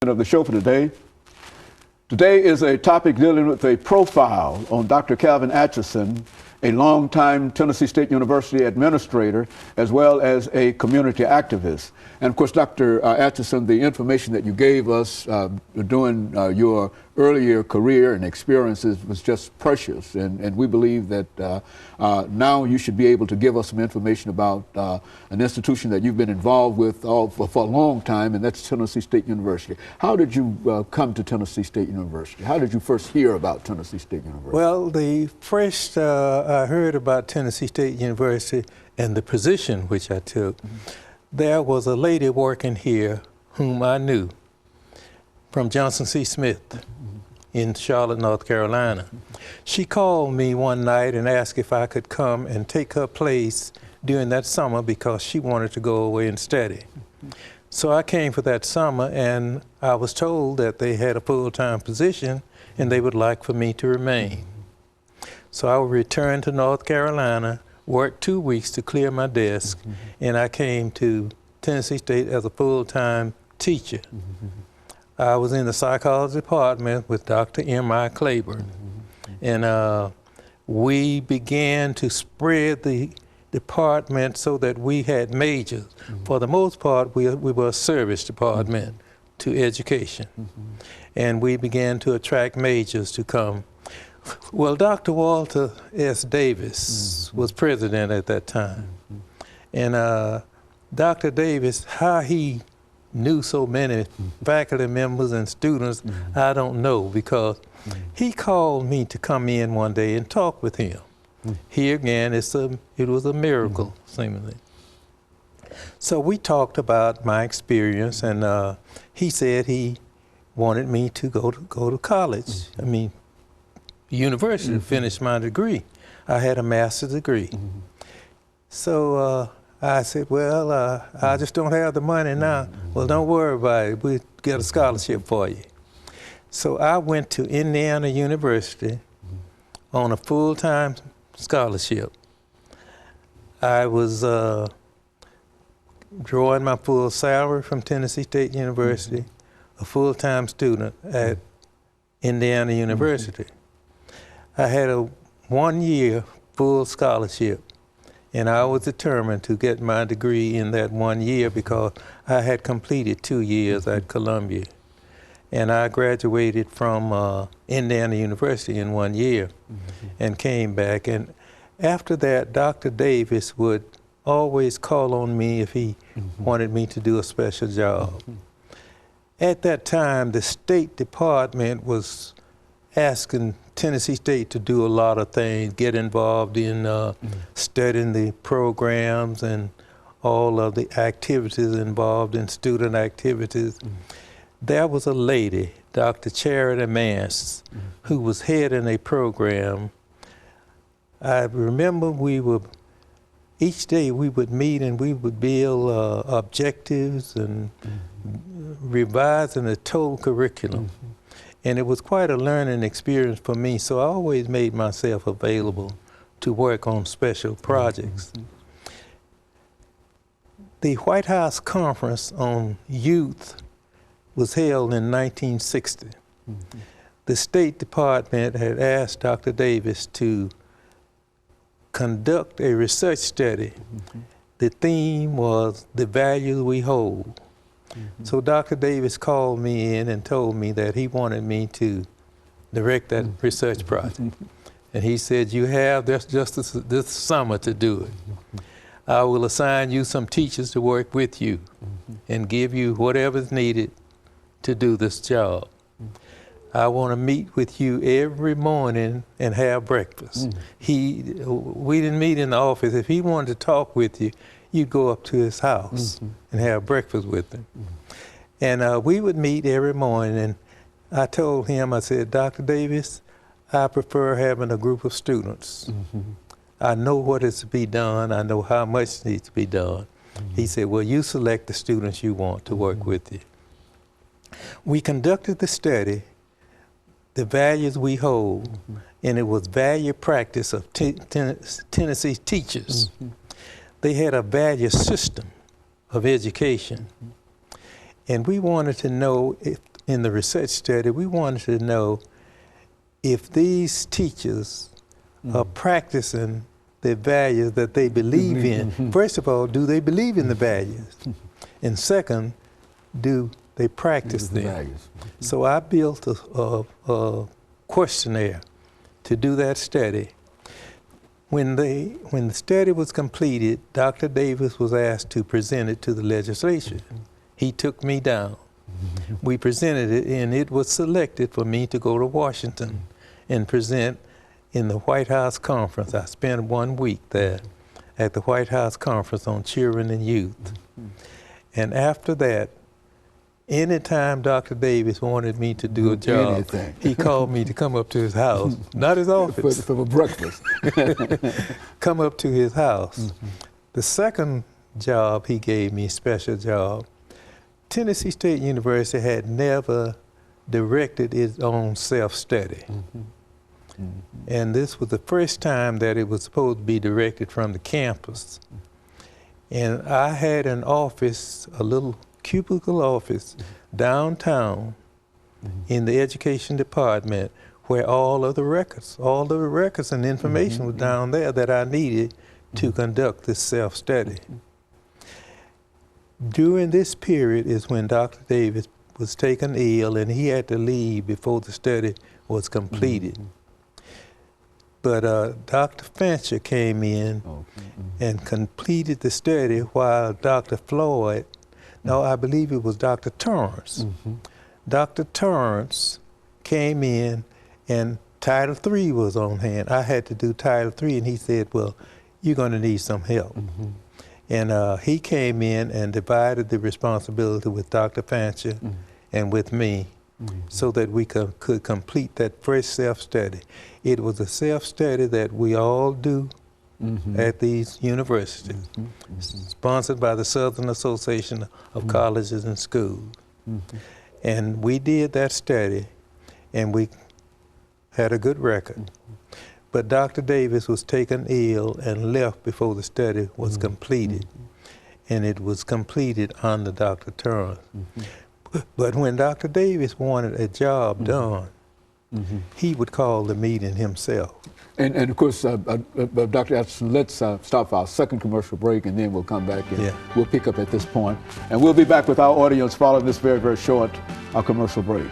Of the show for today. Today is a topic dealing with a profile on Dr. Calvin Atchison, a longtime Tennessee State University administrator, as well as a community activist. And of course, Dr. Atchison, the information that you gave us during your earlier career and experiences was just precious. And we believe that now you should be able to give us some information about an institution that you've been involved with for a long time, and that's Tennessee State University. How did you come to Tennessee State University? How did you first hear about Tennessee State University? Well, the first I heard about Tennessee State University and the position which I took, there was a lady working here whom I knew from Johnson C. Smith in Charlotte, North Carolina. She called me one night and asked if I could come and take her place during that summer because she wanted to go away and study. So I came for that summer, and I was told that they had a full-time position and they would like for me to remain. So I returned to North Carolina, worked 2 weeks to clear my desk, and I came to Tennessee State as a full-time teacher. I was in the psychology department with Dr. M.I. Claiborne, and we began to spread the department so that we had majors. For the most part, we were a service department to education, and we began to attract majors to come. Well, Dr. Walter S. Davis was president at that time, and Dr. Davis, how he knew so many faculty members and students, I don't know, because he called me to come in one day and talk with him. Here again, it was a miracle, seemingly. So we talked about my experience, and he said he wanted me to go to college. I mean, university to finish my degree. I had a master's degree. So I said, well, I just don't have the money now. Well, don't worry about it. We'll get a scholarship for you. So I went to Indiana University on a full-time scholarship. I was drawing my full salary from Tennessee State University, a full-time student at Indiana University. I had a 1-year full scholarship, and I was determined to get my degree in that 1 year because I had completed 2 years at Columbia. And I graduated from Indiana University in 1 year and came back. And after that, Dr. Davis would always call on me if he wanted me to do a special job. At that time, the State Department was asking Tennessee State to do a lot of things, get involved in studying the programs and all of the activities involved in student activities. There was a lady, Dr. Charity Mance, who was heading a program. I remember each day we would meet and we would build objectives and revising the total curriculum. And it was quite a learning experience for me, so I always made myself available to work on special projects. The White House Conference on Youth was held in 1960. The State Department had asked Dr. Davis to conduct a research study. The theme was the values we hold. So Dr. Davis called me in and told me that he wanted me to direct that research project. And he said, you have just this summer to do it. I will assign you some teachers to work with you and give you whatever's needed to do this job. I want to meet with you every morning and have breakfast. We didn't meet in the office. If he wanted to talk with you, you'd go up to his house and have breakfast with him. And we would meet every morning, and I told him, I said, Dr. Davis, I prefer having a group of students. I know what is to be done. I know how much needs to be done. He said, well, you select the students you want to work with you. We conducted the study, the values we hold, and it was value practice of Tennessee teachers. They had a value system of education. And we wanted to know, if, in the research study, we wanted to know if these teachers are practicing the values that they believe in. First of all, do they believe in the values? And second, do they practice them? So I built a questionnaire to do that study. When the study was completed, Dr. Davis was asked to present it to the legislature. He took me down. We presented it, and it was selected for me to go to Washington and present in the White House Conference. I spent 1 week there at the White House Conference on Children and Youth. And after that, anytime Dr. Davis wanted me to do a job, he called me to come up to his house, not his office. For breakfast. Come up to his house. The second job he gave me, special job, Tennessee State University had never directed its own self-study. And this was the first time that it was supposed to be directed from the campus. And I had an office, a little cubicle office downtown in the education department, where all of the records and information was down there that I needed to conduct this self-study. During this period is when Dr. Davis was taken ill, and he had to leave before the study was completed. But Dr. Fancher came in and completed the study, while Dr. Floyd, no, I believe it was Dr. Torrance. Dr. Torrance came in, and Title III was on hand. I had to do Title III, and he said, well, you're going to need some help. And he came in and divided the responsibility with Dr. Fancher and with me, so that we could complete that first self-study. It was a self-study that we all do at these universities, sponsored by the Southern Association of Colleges and Schools. And we did that study, and we had a good record. But Dr. Davis was taken ill and left before the study was completed. And it was completed under Dr. Torrance. But when Dr. Davis wanted a job done, he would call the meeting himself. And of course, Dr. Atchison, let's stop our second commercial break, and then we'll come back and we'll pick up at this point. And we'll be back with our audience following this very, very short commercial break.